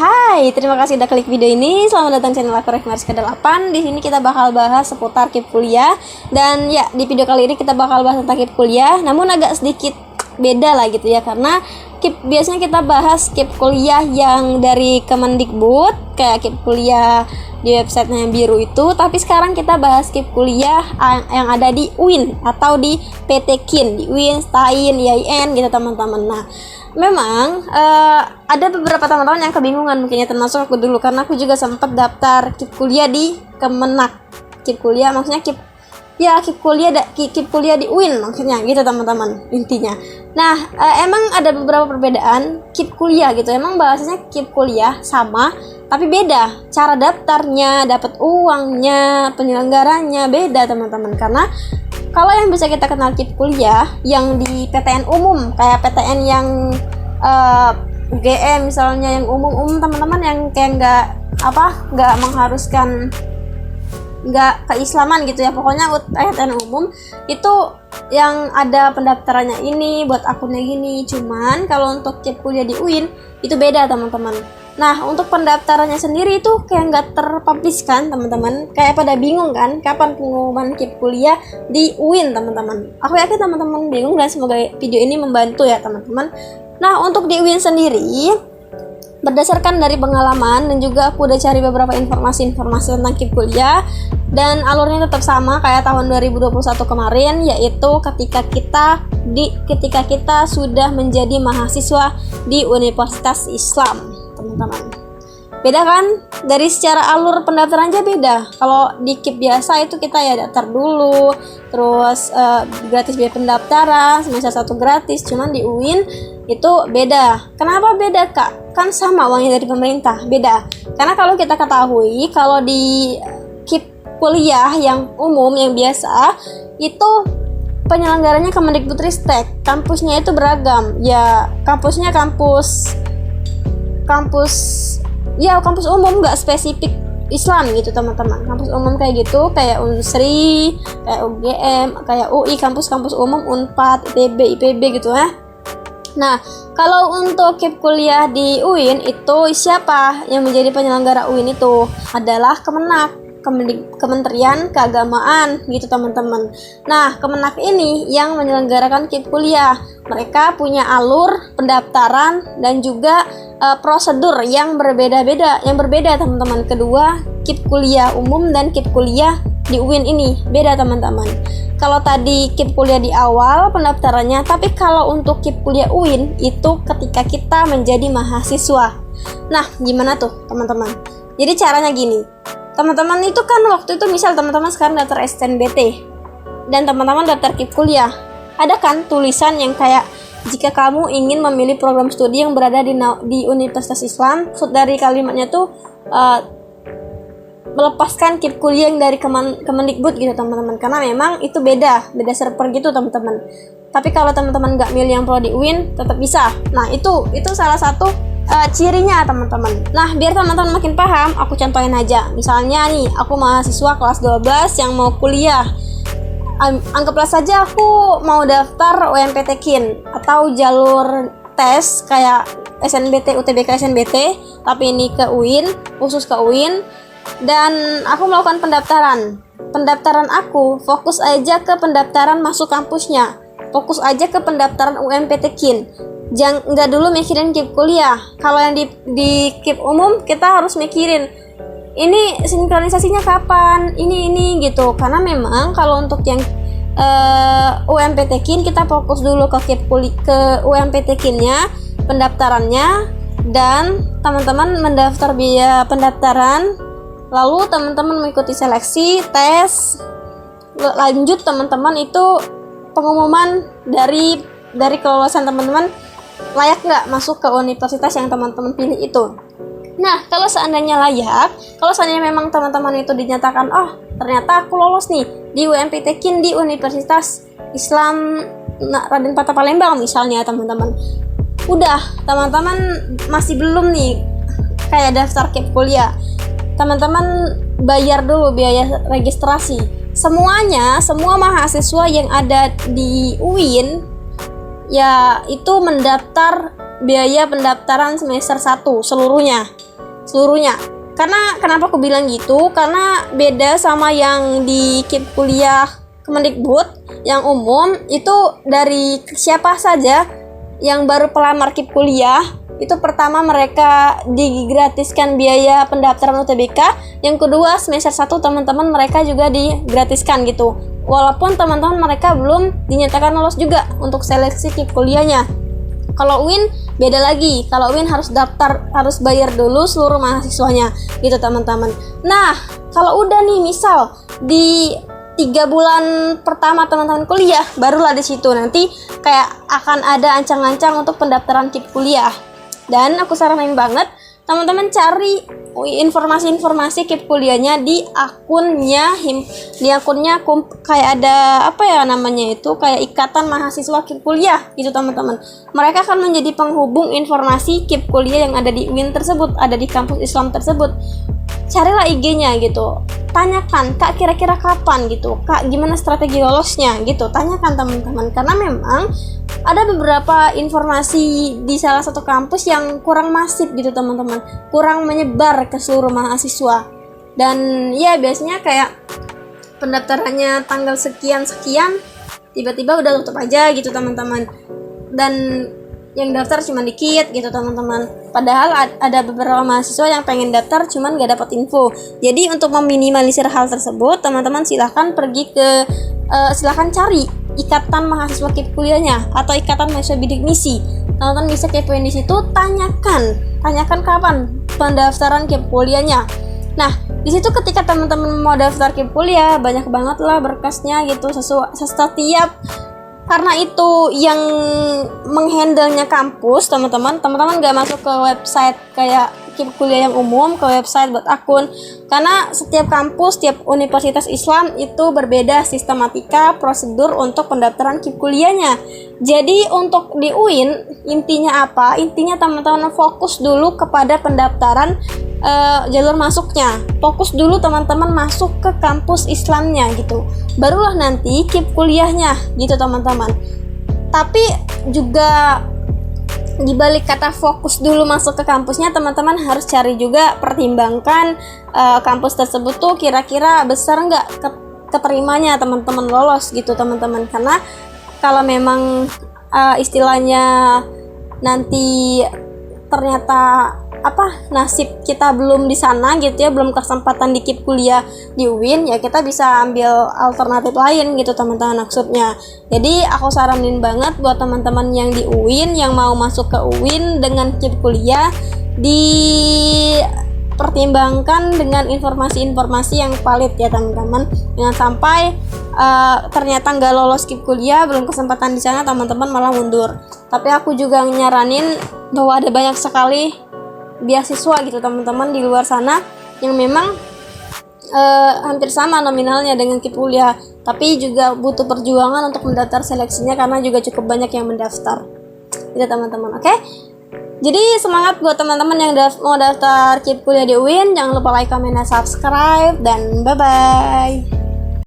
Hai, terima kasih udah klik video ini. Selamat datang channel aku Revmariska 8. Di sini kita bakal bahas seputar KIP kuliah. Dan ya, di video kali ini kita bakal bahas tentang KIP kuliah, namun agak sedikit beda lah gitu ya, karena biasanya kita bahas KIP kuliah yang dari Kemendikbud, kayak KIP kuliah di websitenya yang biru itu, tapi sekarang kita bahas KIP kuliah yang ada di UIN atau di PT KIN, di UIN, STAIN, IAIN gitu teman-teman. Nah, memang ada beberapa teman-teman yang kebingungan mungkinnya, termasuk aku dulu, karena aku juga sempat daftar KIP kuliah di Kemenak. KIP kuliah maksudnya KIP kuliah di UIN maksudnya gitu teman-teman intinya. Nah, emang ada beberapa perbedaan KIP kuliah gitu. Emang bahasanya KIP kuliah sama, tapi beda. Cara daftarnya, dapat uangnya, penyelenggaranya beda teman-teman. Karena kalau yang bisa kita kenal KIP kuliah yang di PTN umum, kayak PTN yang UGM misalnya, yang umum teman-teman, yang kayak nggak mengharuskan, nggak keislaman gitu ya, pokoknya PTN umum itu yang ada pendaftarannya ini buat akunnya gini. Cuman kalau untuk KIP kuliah di UIN itu beda teman-teman. Nah, untuk pendaftarannya sendiri itu kayak nggak terpublish kan teman-teman, kayak pada bingung kan kapan pengumuman KIP kuliah di UIN teman-teman. Aku yakin teman-teman bingung dan semoga video ini membantu ya teman-teman. Nah, untuk di UIN sendiri, berdasarkan dari pengalaman dan juga aku udah cari beberapa informasi tentang KIP kuliah, dan alurnya tetap sama kayak tahun 2021 kemarin, yaitu ketika kita sudah menjadi mahasiswa di Universitas Islam teman-teman. Beda kan? Dari secara alur pendaftaran aja beda. Kalau di KIP biasa itu kita ya daftar dulu, terus gratis biaya pendaftaran, semester 1 gratis. Cuman di UIN itu beda. Kenapa beda kak? Kan sama uangnya dari pemerintah. Beda. Karena kalau kita ketahui, kalau di KIP kuliah yang umum, yang biasa, itu penyelenggaranya Kemendikbudristek. Kampusnya itu beragam. Ya, kampusnya kampus umum, nggak spesifik Islam gitu teman-teman. Kampus umum kayak gitu, kayak Unsri, kayak UGM, kayak UI, kampus-kampus umum, Unpad, ITB, IPB gitu ya. Nah, kalau untuk KIP kuliah di UIN itu siapa yang menjadi penyelenggara UIN itu? Adalah Kemenak, Kementerian Keagamaan gitu teman-teman. Nah, Kemenak ini yang menyelenggarakan KIP kuliah. Mereka punya alur pendaftaran dan juga prosedur yang berbeda teman-teman. Kedua, KIP kuliah umum dan KIP kuliah di UIN ini beda teman-teman. Kalau tadi KIP kuliah di awal pendaftarannya, tapi kalau untuk KIP kuliah UIN itu ketika kita menjadi mahasiswa. Nah, gimana tuh teman-teman? Jadi caranya gini. Teman-teman itu kan waktu itu misal teman-teman sekarang daftar SNBT dan teman-teman daftar KIP kuliah. Ada kan tulisan yang kayak, jika kamu ingin memilih program studi yang berada di Universitas Islam, dari kalimatnya tuh melepaskan KIP kuliah yang dari Kemendikbud gitu teman-teman, karena memang itu beda server gitu teman-teman. Tapi kalau teman-teman nggak milih yang prodi UIN tetap bisa. Nah, itu salah satu cirinya teman-teman. Nah, biar teman-teman makin paham, aku contohin aja. Misalnya nih, aku mahasiswa kelas 12 yang mau kuliah. Anggaplah saja aku mau daftar UMPT KIN atau jalur tes kayak SNBT, UTBK SNBT, tapi ini ke UIN, khusus ke UIN. Dan aku melakukan pendaftaran aku fokus aja ke pendaftaran masuk kampusnya, fokus aja ke pendaftaran UMPT KIN. Nggak dulu mikirin KIP kuliah. Kalau yang di KIP umum kita harus mikirin ini sinkronisasinya kapan, ini gitu. Karena memang kalau untuk yang UMPT KIN kita fokus dulu ke UMPT KIN-nya, pendaftarannya, dan teman-teman mendaftar biaya pendaftaran. Lalu teman-teman mengikuti seleksi, tes, lanjut teman-teman itu pengumuman dari kelulusan teman-teman layak nggak masuk ke universitas yang teman-teman pilih itu. Nah, kalau seandainya layak, kalau seandainya memang teman-teman itu dinyatakan, oh ternyata aku lolos nih di UMPT KIN di Universitas Islam Raden Patah Palembang misalnya teman-teman. Udah, teman-teman masih belum nih kayak daftar KIP kuliah. Teman-teman bayar dulu biaya registrasi. Semua mahasiswa yang ada di UIN ya itu mendaftar biaya pendaftaran semester 1 seluruhnya. Karena kenapa aku bilang gitu? Karena beda sama yang di KIP kuliah Kemendikbud yang umum, itu dari siapa saja yang baru pelamar KIP kuliah itu pertama mereka digratiskan biaya pendaftaran UTBK, yang kedua semester 1 teman-teman mereka juga digratiskan gitu. Walaupun teman-teman mereka belum dinyatakan lolos juga untuk seleksi KIP kuliahnya. Kalau UIN beda lagi. Kalau UIN harus daftar, harus bayar dulu seluruh mahasiswanya gitu teman-teman. Nah, kalau udah nih misal di 3 bulan pertama teman-teman kuliah, barulah di situ nanti kayak akan ada ancang-ancang untuk pendaftaran KIP kuliah. Dan aku saranin banget teman-teman cari informasi-informasi KIP kuliahnya di akunnya kayak ada apa ya namanya itu, kayak Ikatan Mahasiswa KIP Kuliah gitu teman-teman. Mereka akan menjadi penghubung informasi KIP kuliah yang ada di UIN tersebut, ada di kampus Islam tersebut. Carilah IG-nya gitu, tanyakan, Kak kira-kira kapan gitu, Kak gimana strategi lolosnya gitu, tanyakan teman-teman. Karena memang ada beberapa informasi di salah satu kampus yang kurang masif gitu teman-teman, kurang menyebar ke seluruh mahasiswa. Dan ya biasanya kayak pendaftarannya tanggal sekian tiba-tiba udah tutup aja gitu teman-teman, dan yang daftar cuma dikit gitu teman-teman. Padahal ada beberapa mahasiswa yang pengen daftar cuman gak dapat info. Jadi untuk meminimalisir hal tersebut, teman-teman silahkan cari Ikatan Mahasiswa KIP kuliahnya atau Ikatan Mahasiswa Bidik Misi. Teman-teman bisa kepoin di situ, tanyakan kapan pendaftaran KIP kuliahnya. Nah, di situ ketika teman-teman mau daftar KIP kuliah, banyak banget lah berkasnya gitu, setiap karena itu yang menghandlenya kampus teman-teman nggak masuk ke website kayak KIP kuliah yang umum, ke website buat akun, karena setiap kampus, setiap universitas Islam itu berbeda sistematika prosedur untuk pendaftaran KIP kuliahnya. Jadi untuk di UIN intinya apa? Intinya teman-teman fokus dulu kepada pendaftaran jalur masuknya, fokus dulu teman-teman masuk ke kampus Islamnya gitu, barulah nanti KIP kuliahnya gitu teman-teman. Tapi juga dibalik kata fokus dulu masuk ke kampusnya, teman-teman harus cari juga, pertimbangkan kampus tersebut tuh kira-kira besar nggak keterimanya teman-teman lolos gitu teman-teman. Karena kalau memang istilahnya nanti ternyata nasib kita belum di sana gitu ya, belum kesempatan di KIP kuliah di UIN, ya kita bisa ambil alternatif lain gitu teman-teman maksudnya. Jadi aku saranin banget buat teman-teman yang di UIN yang mau masuk ke UIN dengan KIP kuliah, dipertimbangkan dengan informasi-informasi yang valid ya teman-teman. Jangan sampai ternyata nggak lolos KIP kuliah, belum kesempatan di sana, teman-teman malah mundur. Tapi aku juga nyaranin bahwa ada banyak sekali beasiswa gitu teman-teman di luar sana yang memang hampir sama nominalnya dengan KIP kuliah, tapi juga butuh perjuangan untuk mendaftar seleksinya karena juga cukup banyak yang mendaftar gitu teman-teman. Oke? Jadi semangat buat teman-teman yang mau daftar KIP kuliah di UIN. Jangan lupa like, comment, dan subscribe, dan bye-bye.